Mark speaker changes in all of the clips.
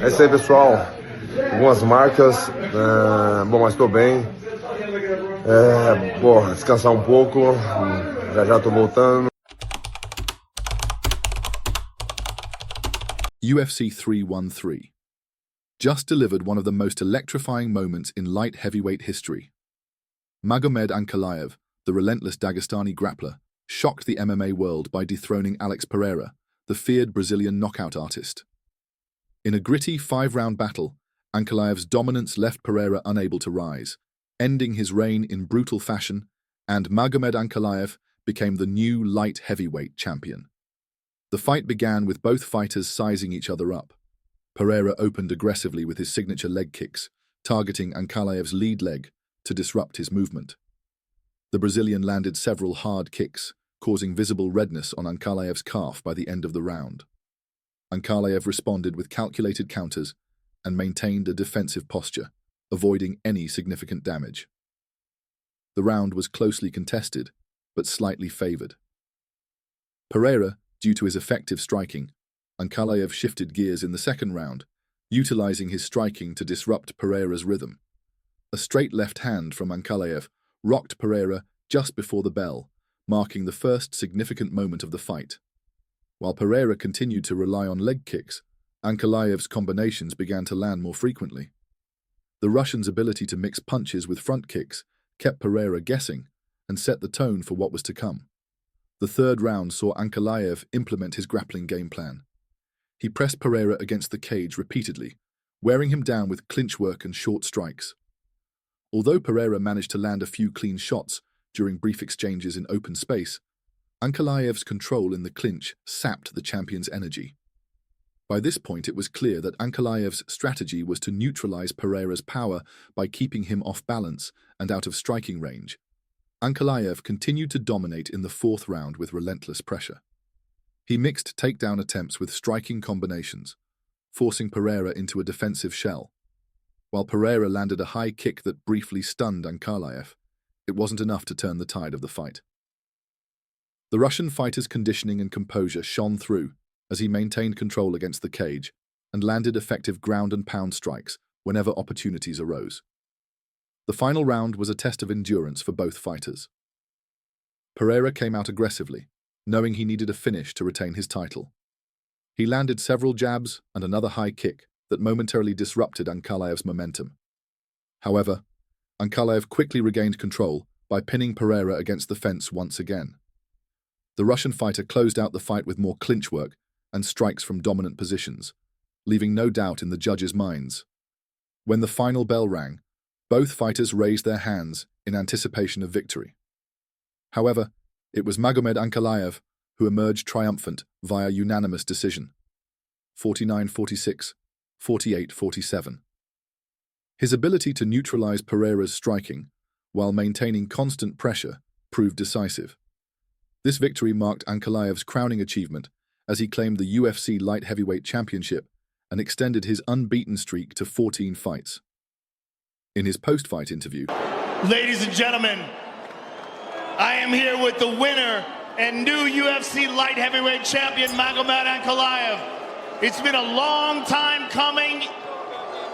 Speaker 1: É isso aí, pessoal. Algumas marcas, bom, mas estou bem. Descansar um pouco, já estou voltando.
Speaker 2: UFC 313 just delivered one of the most electrifying moments in light heavyweight history. Magomed Ankalaev, the relentless Dagestani grappler, shocked the MMA world by dethroning Alex Pereira, the feared Brazilian knockout artist. In a gritty 5-round battle, Ankalaev's dominance left Pereira unable to rise, ending his reign in brutal fashion, and Magomed Ankalaev became the new light heavyweight champion. The fight began with both fighters sizing each other up. Pereira opened aggressively with his signature leg kicks, targeting Ankalaev's lead leg to disrupt his movement. The Brazilian landed several hard kicks, causing visible redness on Ankalaev's calf by the end of the round. Ankalaev responded with calculated counters and maintained a defensive posture, avoiding any significant damage. The round was closely contested, but slightly favored. Pereira, due to his effective striking, Ankalaev shifted gears in the second round, utilizing his striking to disrupt Pereira's rhythm. A straight left hand from Ankalaev rocked Pereira just before the bell, marking the first significant moment of the fight. While Pereira continued to rely on leg kicks, Ankalaev's combinations began to land more frequently. The Russian's ability to mix punches with front kicks kept Pereira guessing and set the tone for what was to come. The third round saw Ankalaev implement his grappling game plan. He pressed Pereira against the cage repeatedly, wearing him down with clinch work and short strikes. Although Pereira managed to land a few clean shots during brief exchanges in open space, Ankalaev's control in the clinch sapped the champion's energy. By this point, it was clear that Ankalaev's strategy was to neutralize Pereira's power by keeping him off balance and out of striking range. Ankalaev continued to dominate in the fourth round with relentless pressure. He mixed takedown attempts with striking combinations, forcing Pereira into a defensive shell. While Pereira landed a high kick that briefly stunned Ankalaev, it wasn't enough to turn the tide of the fight. The Russian fighter's conditioning and composure shone through as he maintained control against the cage and landed effective ground-and-pound strikes whenever opportunities arose. The final round was a test of endurance for both fighters. Pereira came out aggressively, knowing he needed a finish to retain his title. He landed several jabs and another high kick that momentarily disrupted Ankalaev's momentum. However, Ankalaev quickly regained control by pinning Pereira against the fence once again. The Russian fighter closed out the fight with more clinch work and strikes from dominant positions, leaving no doubt in the judges' minds. When the final bell rang, both fighters raised their hands in anticipation of victory. However, it was Magomed Ankalaev who emerged triumphant via unanimous decision, 49-46, 48-47. His ability to neutralize Pereira's striking while maintaining constant pressure proved decisive. This victory marked Ankalaev's crowning achievement as he claimed the UFC light heavyweight championship and extended his unbeaten streak to 14 fights. In his post-fight interview,
Speaker 3: "Ladies and gentlemen, I am here with the winner and new UFC light heavyweight champion, Magomed Ankalaev. It's been a long time coming.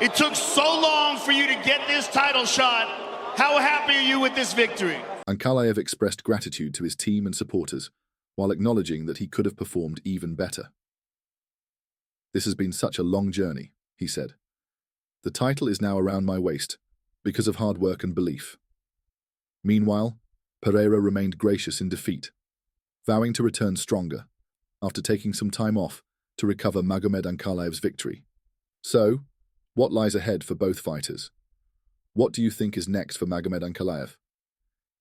Speaker 3: It took so long for you to get this title shot. How happy are you with this victory?"
Speaker 2: Ankalaev expressed gratitude to his team and supporters, while acknowledging that he could have performed even better. "This has been such a long journey," he said. "The title is now around my waist, because of hard work and belief." Meanwhile, Pereira remained gracious in defeat, vowing to return stronger, after taking some time off to recover Magomed Ankalaev's victory. So, what lies ahead for both fighters? What do you think is next for Magomed Ankalaev?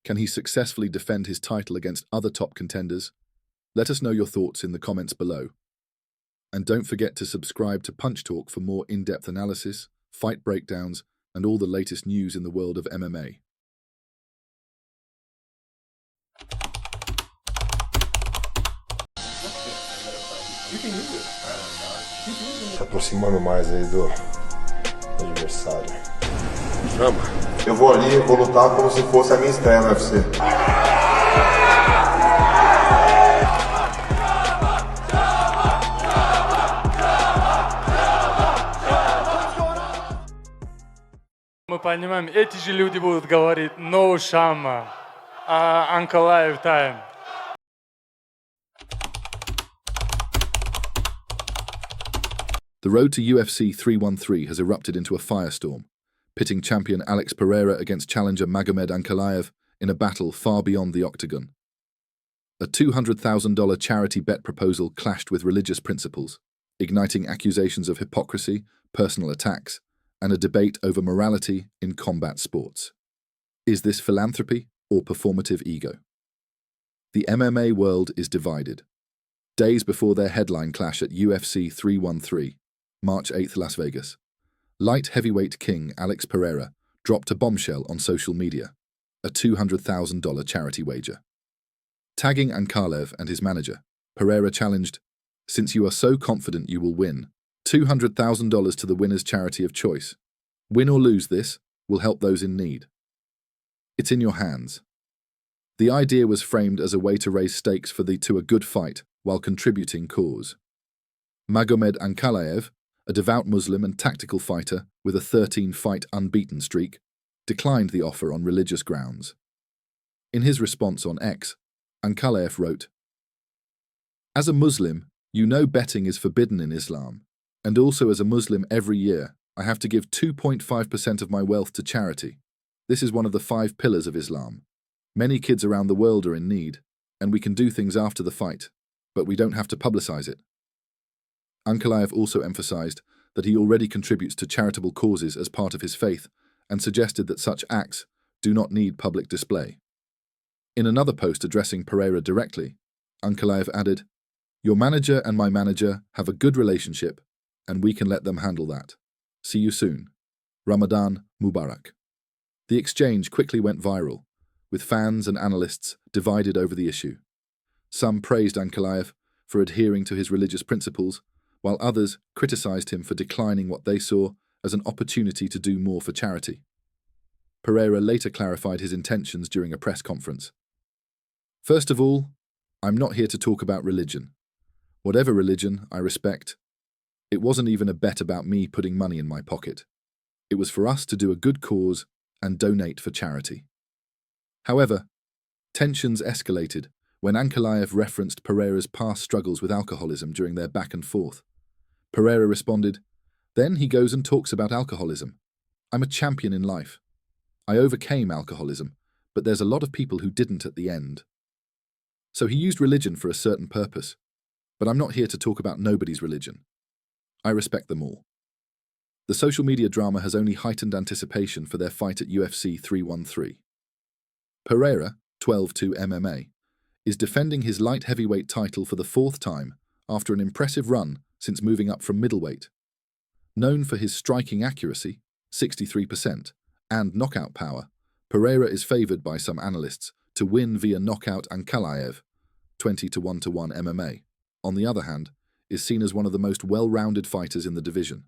Speaker 2: Can he successfully defend his title against other top contenders? Let us know your thoughts in the comments below. And don't forget to subscribe to Punch Talk for more in-depth analysis, fight breakdowns, and all the latest news in the world of MMA.
Speaker 1: Se aproximando mais aí do adversário. Chama. Eu vou ali, vou lutar como se fosse a minha estreia no UFC.
Speaker 4: Мы понимаем, эти же люди будут говорить «no shama», Ankalaev time.
Speaker 2: The road to UFC 313 has erupted into a firestorm, pitting champion Alex Pereira against challenger Magomed Ankalaev in a battle far beyond the octagon. A $200,000 charity bet proposal clashed with religious principles, igniting accusations of hypocrisy, personal attacks, and a debate over morality in combat sports. Is this philanthropy or performative ego? The MMA world is divided. Days before their headline clash at UFC 313, March 8th, Las Vegas, light heavyweight king Alex Pereira dropped a bombshell on social media, a $200,000 charity wager. Tagging Ankalaev and his manager, Pereira challenged, "Since you are so confident you will win, $200,000 to the winner's charity of choice. Win or lose this will help those in need. It's in your hands." The idea was framed as a way to raise stakes to a good fight while contributing cause. Magomed Ankalaev, a devout Muslim and tactical fighter with a 13-fight unbeaten streak, declined the offer on religious grounds. In his response on X, Ankalaev wrote, "As a Muslim, you know betting is forbidden in Islam, and also as a Muslim every year, I have to give 2.5% of my wealth to charity. This is one of the 5 pillars of Islam. Many kids around the world are in need, and we can do things after the fight, but we don't have to publicize it." Ankalaev also emphasized that he already contributes to charitable causes as part of his faith and suggested that such acts do not need public display. In another post addressing Pereira directly, Ankalaev added, "Your manager and my manager have a good relationship, and we can let them handle that. See you soon. Ramadan Mubarak." The exchange quickly went viral, with fans and analysts divided over the issue. Some praised Ankalaev for adhering to his religious principles, while others criticized him for declining what they saw as an opportunity to do more for charity. Pereira later clarified his intentions during a press conference. "First of all, I'm not here to talk about religion. Whatever religion, I respect. It wasn't even a bet about me putting money in my pocket. It was for us to do a good cause and donate for charity." However, tensions escalated when Ankalaev referenced Pereira's past struggles with alcoholism during their back and forth. Pereira responded, "Then he goes and talks about alcoholism. I'm a champion in life. I overcame alcoholism, but there's a lot of people who didn't at the end." So he used religion for a certain purpose, but I'm not here to talk about nobody's religion. I respect them all. The social media drama has only heightened anticipation for their fight at UFC 313. Pereira, 12-2 MMA, is defending his light heavyweight title for the 4th time after an impressive run since moving up from middleweight. Known for his striking accuracy, 63%, and knockout power, Pereira is favored by some analysts to win via knockout Ankalaev, 20-1 MMA. On the other hand, is seen as one of the most well-rounded fighters in the division.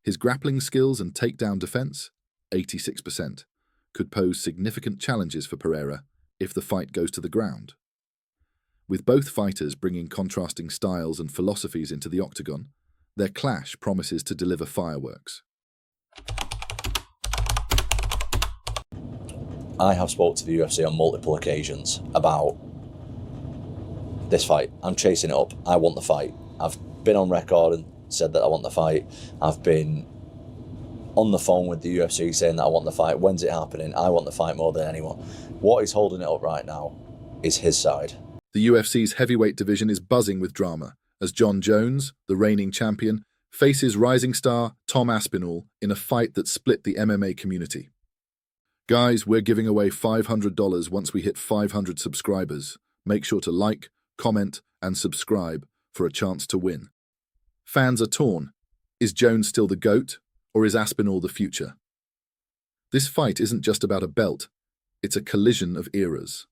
Speaker 2: His grappling skills and takedown defense, 86%, could pose significant challenges for Pereira if the fight goes to the ground. With both fighters bringing contrasting styles and philosophies into the octagon, their clash promises to deliver fireworks.
Speaker 5: I have spoke to the UFC on multiple occasions about this fight. I'm chasing it up. I want the fight. I've been on record and said that I want the fight. I've been on the phone with the UFC saying that I want the fight. When's it happening? I want the fight more than anyone. What is holding it up right now is his side.
Speaker 2: The UFC's heavyweight division is buzzing with drama as Jon Jones, the reigning champion, faces rising star Tom Aspinall in a fight that split the MMA community. Guys, we're giving away $500 once we hit 500 subscribers. Make sure to like, comment, and subscribe for a chance to win. Fans are torn. Is Jones still the GOAT, or is Aspinall the future? This fight isn't just about a belt, it's a collision of eras.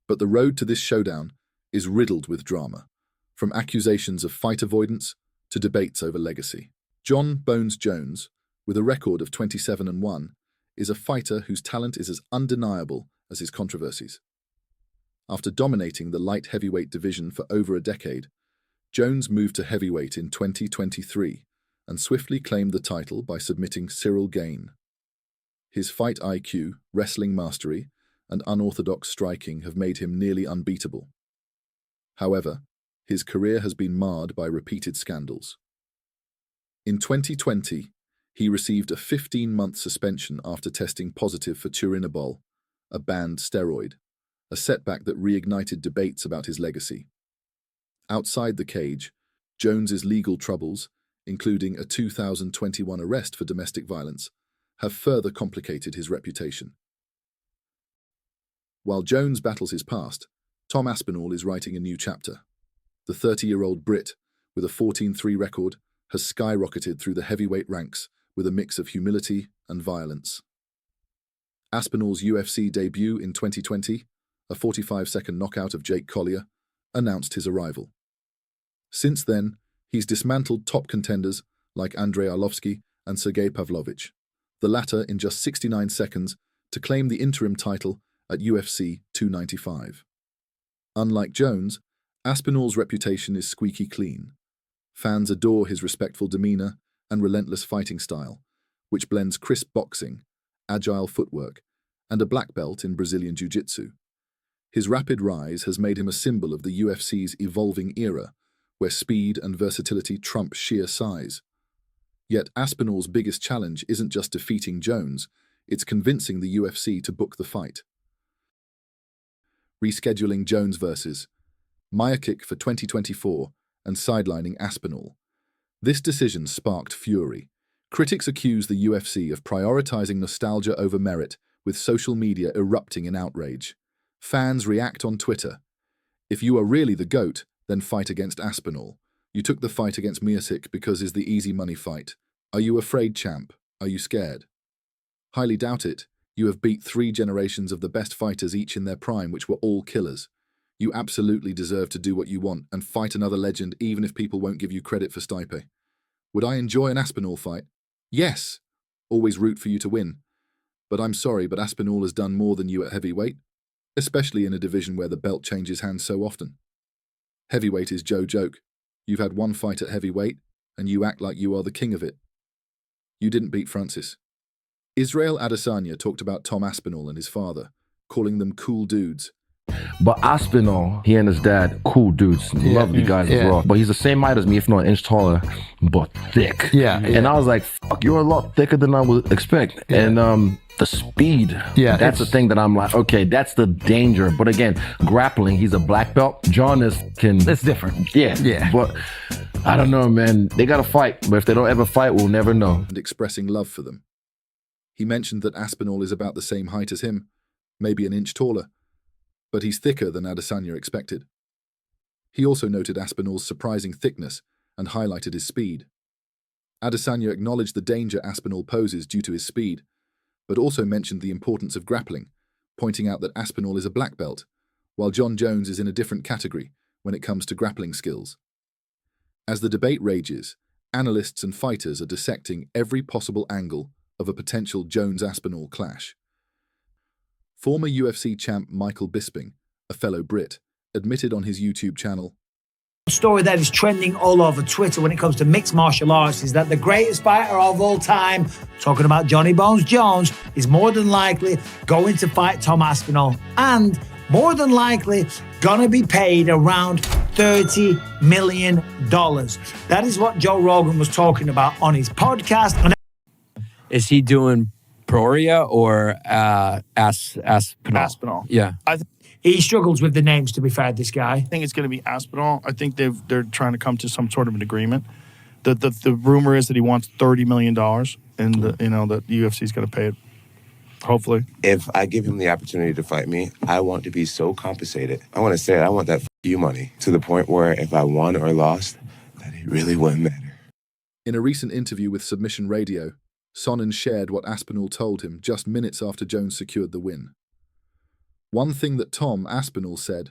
Speaker 2: But the road to this showdown is riddled with drama, from accusations of fight avoidance to debates over legacy. Jon Bones Jones, with a record of 27-1, is a fighter whose talent is as undeniable as his controversies. After dominating the light heavyweight division for over a decade, Jones moved to heavyweight in 2023 and swiftly claimed the title by submitting Cyril Gane. His fight IQ, wrestling mastery, and unorthodox striking have made him nearly unbeatable. However, his career has been marred by repeated scandals. In 2020, he received a 15-month suspension after testing positive for turinabol, a banned steroid, a setback that reignited debates about his legacy. Outside the cage, Jones's legal troubles, including a 2021 arrest for domestic violence, have further complicated his reputation. While Jones battles his past, Tom Aspinall is writing a new chapter. The 30-year-old Brit, with a 14-3 record, has skyrocketed through the heavyweight ranks with a mix of humility and violence. Aspinall's UFC debut in 2020, a 45-second knockout of Jake Collier, announced his arrival. Since then, he's dismantled top contenders like Andrei Arlovski and Sergey Pavlovich, the latter in just 69 seconds to claim the interim title at UFC 295. Unlike Jones, Aspinall's reputation is squeaky clean. Fans adore his respectful demeanor and relentless fighting style, which blends crisp boxing, agile footwork, and a black belt in Brazilian Jiu-Jitsu. His rapid rise has made him a symbol of the UFC's evolving era, where speed and versatility trump sheer size. Yet Aspinall's biggest challenge isn't just defeating Jones, it's convincing the UFC to book the fight. Rescheduling Jones versus Miocic for 2024 and sidelining Aspinall. This decision sparked fury. Critics accuse the UFC of prioritizing nostalgia over merit, with social media erupting in outrage. Fans react on Twitter. If you are really the GOAT, then fight against Aspinall. You took the fight against Miocic because it's the easy money fight. Are you afraid, champ? Are you scared? Highly doubt it. You have beat 3 generations of the best fighters, each in their prime, which were all killers. You absolutely deserve to do what you want and fight another legend, even if people won't give you credit for Stipe. Would I enjoy an Aspinall fight? Yes. Always root for you to win. But I'm sorry, but Aspinall has done more than you at heavyweight, especially in a division where the belt changes hands so often. Heavyweight is Joe joke. You've had 1 fight at heavyweight, and you act like you are the king of it. You didn't beat Francis. Israel Adesanya talked about Tom Aspinall and his father, calling them cool dudes.
Speaker 6: But Aspinall, he and his dad, cool dudes, lovely guys as well. But he's the same height as me, if not an inch taller, but thick. And I was like, fuck, you're a lot thicker than I would expect. And the speed, that's the thing that I'm like, okay, that's the danger. But again, grappling, he's a black belt. John is
Speaker 7: That's different.
Speaker 6: But I don't know, man. They gotta fight. But if they don't ever fight, we'll never know.
Speaker 2: And expressing love for them. He mentioned that Aspinall is about the same height as him, maybe an inch taller, but he's thicker than Adesanya expected. He also noted Aspinall's surprising thickness and highlighted his speed. Adesanya acknowledged the danger Aspinall poses due to his speed, but also mentioned the importance of grappling, pointing out that Aspinall is a black belt, while John Jones is in a different category when it comes to grappling skills. As the debate rages, analysts and fighters are dissecting every possible angle of a potential Jones-Aspinall clash. Former UFC champ Michael Bisping, a fellow Brit, admitted on his YouTube channel,
Speaker 7: The story that is trending all over Twitter when it comes to mixed martial arts is that the greatest fighter of all time, talking about Johnny Bones Jones, is more than likely going to fight Tom Aspinall and more than likely gonna be paid around $30 million. That is what Joe Rogan was talking about on his podcast. And
Speaker 8: is he doing Pereira or Aspinall?
Speaker 9: Aspinall.
Speaker 8: Yeah.
Speaker 7: he struggles with the names, to be fair, this guy.
Speaker 9: I think it's going to be Aspinall. I think they're trying to come to some sort of an agreement. The rumor is that he wants $30 million, and that the UFC is going to pay it. Hopefully.
Speaker 10: If I give him the opportunity to fight me, I want to be so compensated. I want to say it. I want that you money to the point where if I won or lost, that it really wouldn't matter.
Speaker 2: In a recent interview with Submission Radio, Sonnen shared what Aspinall told him just minutes after Jones secured the win. One thing that Tom Aspinall said,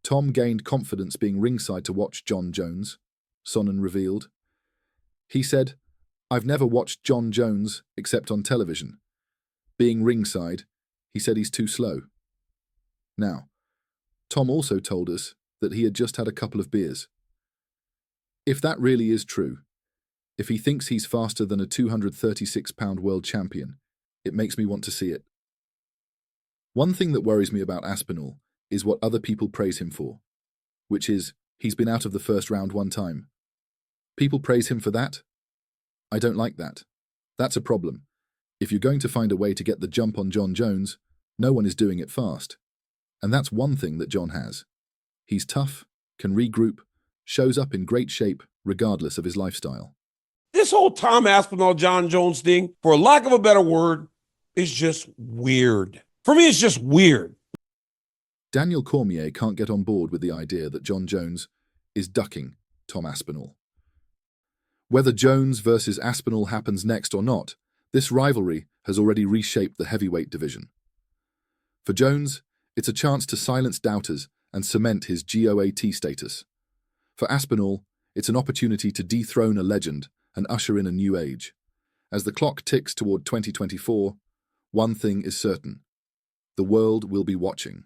Speaker 2: Tom gained confidence being ringside to watch John Jones, Sonnen revealed. He said, I've never watched John Jones except on television. Being ringside, he said he's too slow. Now, Tom also told us that he had just had a couple of beers. If that really is true, If he thinks he's faster than a 236-pound world champion, it makes me want to see it. One thing that worries me about Aspinall is what other people praise him for, which is he's been out of the first round one time. People praise him for that? I don't like that. That's a problem. If you're going to find a way to get the jump on Jon Jones, no one is doing it fast. And that's one thing that Jon has. He's tough, can regroup, shows up in great shape regardless of his lifestyle.
Speaker 11: This whole Tom Aspinall, Jon Jones thing, for lack of a better word, is just weird. For me, it's just weird.
Speaker 2: Daniel Cormier can't get on board with the idea that Jon Jones is ducking Tom Aspinall. Whether Jones versus Aspinall happens next or not, this rivalry has already reshaped the heavyweight division. For Jones, it's a chance to silence doubters and cement his GOAT status. For Aspinall, it's an opportunity to dethrone a legend and usher in a new age. As the clock ticks toward 2024, one thing is certain: the world will be watching.